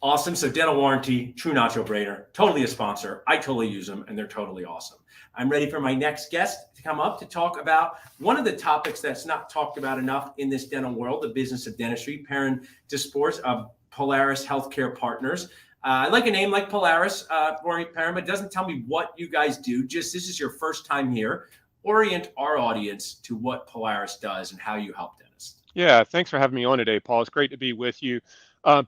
Awesome. So Dental Warranty, true Nacho brainer, totally a sponsor. I totally use them and they're totally awesome. I'm ready for my next guest to come up to talk about one of the topics that's not talked about enough in this dental world, the business of dentistry. Perrin DesPortes of Polaris Healthcare Partners. I like a name like Polaris, Perrin, but it doesn't tell me what you guys do. Just this is your first time here. Orient our audience to what Polaris does and how you help dentists. Yeah, thanks for having me on today, Paul. It's great to be with you.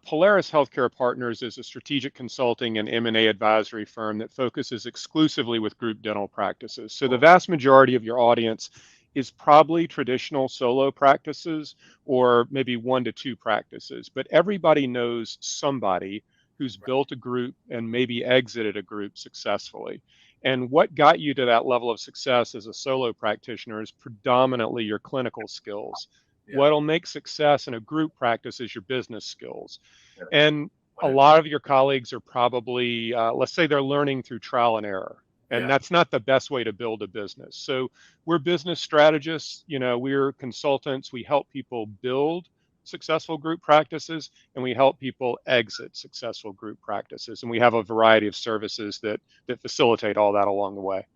Polaris Healthcare Partners is a strategic consulting and M&A advisory firm that focuses exclusively with group dental practices. So the vast majority of your audience is probably traditional solo practices or maybe 1 to 2 practices, but everybody knows somebody who's built a group and maybe exited a group successfully. And what got you to that level of success as a solo practitioner is predominantly your clinical skills. Yeah. What'll make success in a group practice is your business skills. Yeah. And a lot of your colleagues are probably, let's say they're learning through trial and error. And that's not the best way to build a business. So we're business strategists, we're consultants. We help people build successful group practices and we help people exit successful group practices. And we have a variety of services that facilitate all that along the way.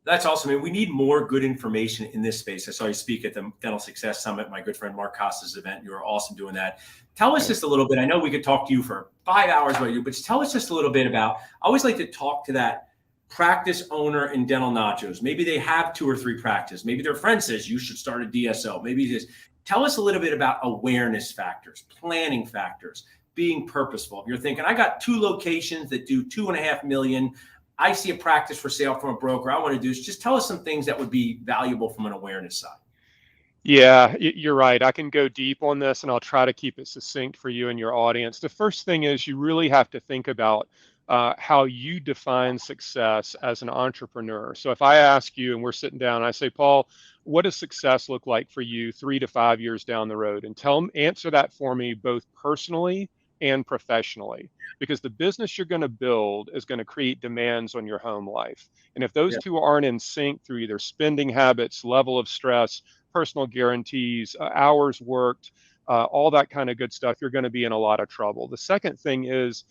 That's awesome. I mean, we need more good information in this space. I saw you speak at the Dental Success Summit, my good friend Mark Costa's event. You were awesome doing that. Tell us just a little bit. I know we could talk to you for 5 hours about you, but tell us just a little bit about, I always like to talk to that practice owner in dental nachos. Maybe they have 2 or 3 practices. Maybe their friend says you should start a DSO. Maybe just tell us a little bit about awareness factors, planning factors, being purposeful. If you're thinking, I got 2 locations that do $2.5 million. I see a practice for sale from a broker. I want to do is just tell us some things that would be valuable from an awareness side. Yeah, you're right. I can go deep on this and I'll try to keep it succinct for you and your audience. The first thing is you really have to think about how you define success as an entrepreneur. So if I ask you and we're sitting down and I say, Paul, what does success look like for you 3 to 5 years down the road? And answer that for me both personally and professionally, because the business you're going to build is going to create demands on your home life. And if those two aren't in sync through either spending habits, level of stress, personal guarantees, hours worked, all that kind of good stuff, you're going to be in a lot of trouble. The second thing is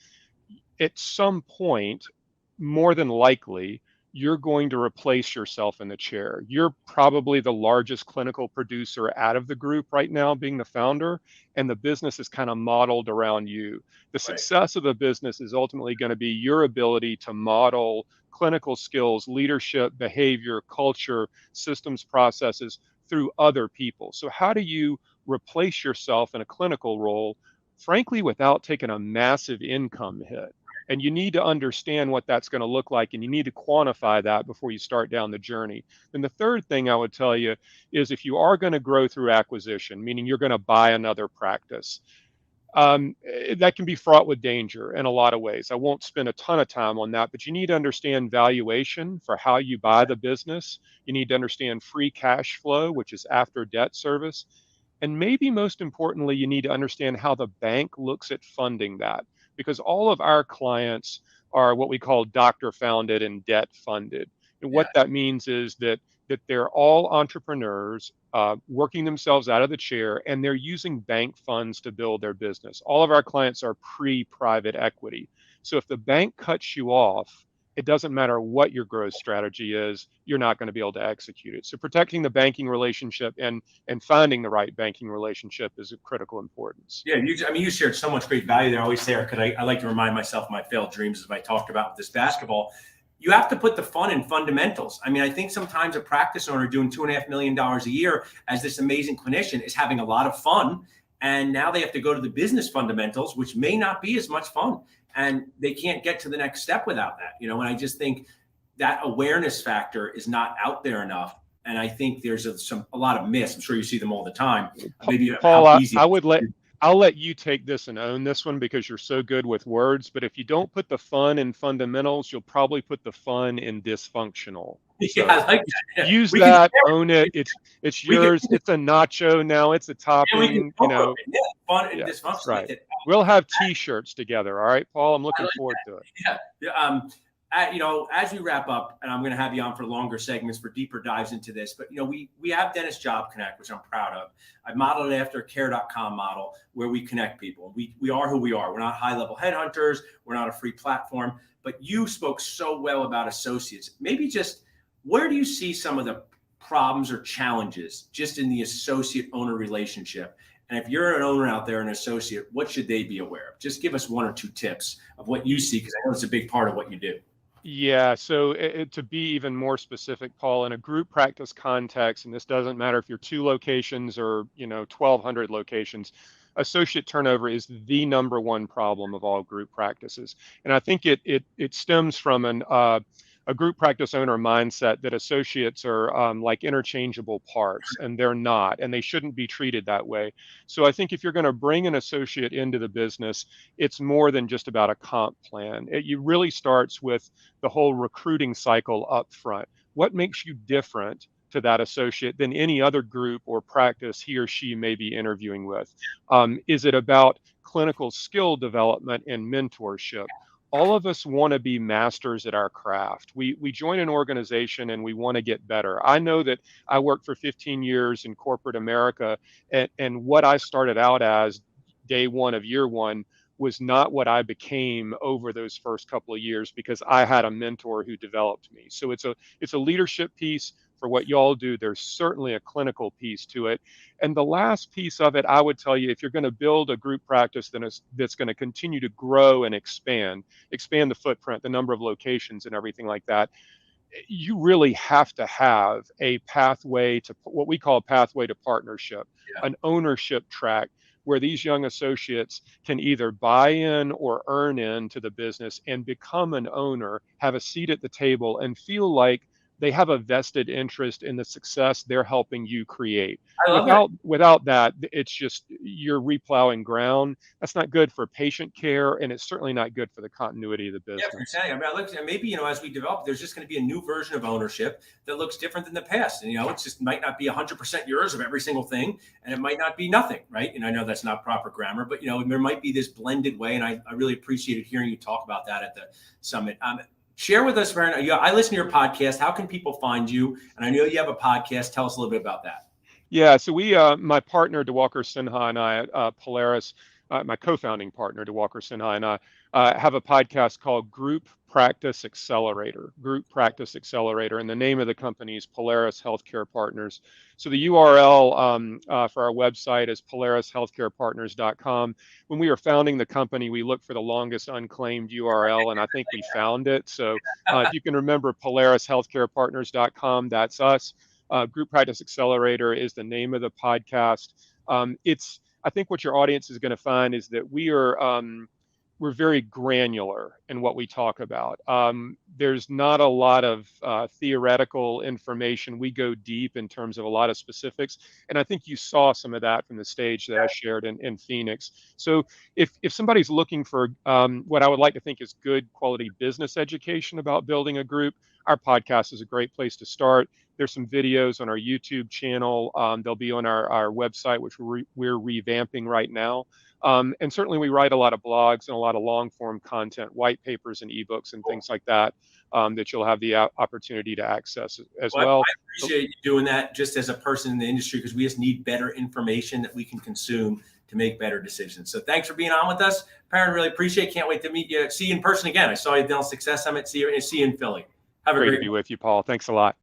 at some point, more than likely, you're going to replace yourself in the chair. You're probably the largest clinical producer out of the group right now, being the founder, and the business is kind of modeled around you. The success of the business is ultimately going to be your ability to model clinical skills, leadership, behavior, culture, systems, processes through other people. So how do you replace yourself in a clinical role, frankly, without taking a massive income hit? And you need to understand what that's going to look like, and you need to quantify that before you start down the journey. And the third thing I would tell you is if you are going to grow through acquisition, meaning you're going to buy another practice, that can be fraught with danger in a lot of ways. I won't spend a ton of time on that, but you need to understand valuation for how you buy the business. You need to understand free cash flow, which is after debt service. And maybe most importantly, you need to understand how the bank looks at funding that, because all of our clients are what we call doctor founded and debt funded. And what that means is that they're all entrepreneurs working themselves out of the chair, and they're using bank funds to build their business. All of our clients are pre-private equity. So if the bank cuts you off, it doesn't matter what your growth strategy is, you're not going to be able to execute it. So protecting the banking relationship and finding the right banking relationship is of critical importance. Yeah, you shared so much great value there. I always say, I like to remind myself of my failed dreams as I talked about with this basketball. You have to put the fun in fundamentals. I mean, I think sometimes a practice owner doing $2.5 million a year as this amazing clinician is having a lot of fun. And now they have to go to the business fundamentals, which may not be as much fun. And they can't get to the next step without that, And I just think that awareness factor is not out there enough. And I think there's a lot of myths. I'm sure you see them all the time. Maybe Paul, I'll let you take this and own this one because you're so good with words. But if you don't put the fun in fundamentals, you'll probably put the fun in dysfunctional. So I like that. Use that, own it. It's yours. It's a nacho now. It's a topping. Fun and dysfunctional. Right. We'll have T-shirts together. All right, Paul. I'm looking forward to it. Yeah. as we wrap up, and I'm going to have you on for longer segments for deeper dives into this, but we have Dentist Job Connect, which I'm proud of. I modeled it after a care.com model where we connect people. We are who we are. We're not high-level headhunters. We're not a free platform. But you spoke so well about associates. Maybe just where do you see some of the problems or challenges just in the associate-owner relationship? And if you're an owner out there, an associate, what should they be aware of? Just give us 1 or 2 tips of what you see, because I know it's a big part of what you do. Yeah, so to be even more specific, Paul, in a group practice context, and this doesn't matter if you're 2 locations or 1,200 locations, associate turnover is the number 1 problem of all group practices, and I think it stems from a group practice owner mindset that associates are like interchangeable parts, and they're not, and they shouldn't be treated that way. So I think if you're going to bring an associate into the business, it's more than just about a comp plan. You really starts with the whole recruiting cycle up front. What makes you different to that associate than any other group or practice he or she may be interviewing with? Is it about clinical skill development and mentorship? All of us want to be masters at our craft. We join an organization and we want to get better. I know that I worked for 15 years in corporate America, and what I started out as day 1 of year 1 was not what I became over those first couple of years, because I had a mentor who developed me. So it's a leadership piece for what y'all do. There's certainly a clinical piece to it. And the last piece of it, I would tell you, if you're going to build a group practice that's going to continue to grow and expand the footprint, the number of locations and everything like that, you really have to have a pathway to what we call a pathway to partnership, an ownership track where these young associates can either buy in or earn into the business and become an owner, have a seat at the table, and feel like they have a vested interest in the success they're helping you create. I love it. Without that, it's just you're replowing ground. That's not good for patient care, and it's certainly not good for the continuity of the Yeah, for business. saying. I mean, I look, and maybe as we develop, there's just going to be a new version of ownership that looks different than the past, and it just might not be 100% yours of every single thing, and it might not be nothing, right? And I know that's not proper grammar, but there might be this blended way, and I really appreciated hearing you talk about that at the summit. Share with us, Perrin. I listen to your podcast. How can people find you? And I know you have a podcast. Tell us a little bit about that. Yeah, so my partner DeWalker Sinha and I at Polaris, my co-founding partner DeWalker Sinha and I have a podcast called Group Practice Accelerator. And the name of the company is Polaris Healthcare Partners. So the URL for our website is polarishealthcarepartners.com. When we were founding the company, we looked for the longest unclaimed URL, and I think we found it. So if you can remember polarishealthcarepartners.com, that's us. Group Practice Accelerator is the name of the podcast. I think what your audience is going to find is that we're very granular in what we talk about. There's not a lot of theoretical information. We go deep in terms of a lot of specifics, and I think you saw some of that from the stage that I shared in Phoenix. So if somebody's looking for what I would like to think is good quality business education about building a group, our podcast is a great place to start. There's some videos on our YouTube channel. They'll be on our website, which we're revamping right now. And certainly we write a lot of blogs and a lot of long form content, white papers and ebooks and things like that, that you'll have the opportunity to access as well. I appreciate you doing that just as a person in the industry, because we just need better information that we can consume to make better decisions. So thanks for being on with us, Perrin. Really appreciate it. Can't wait to meet you, see you in person again. I saw you at Dental Success Summit. See you in Philly. Have a Great great to be with you, Paul. Thanks a lot.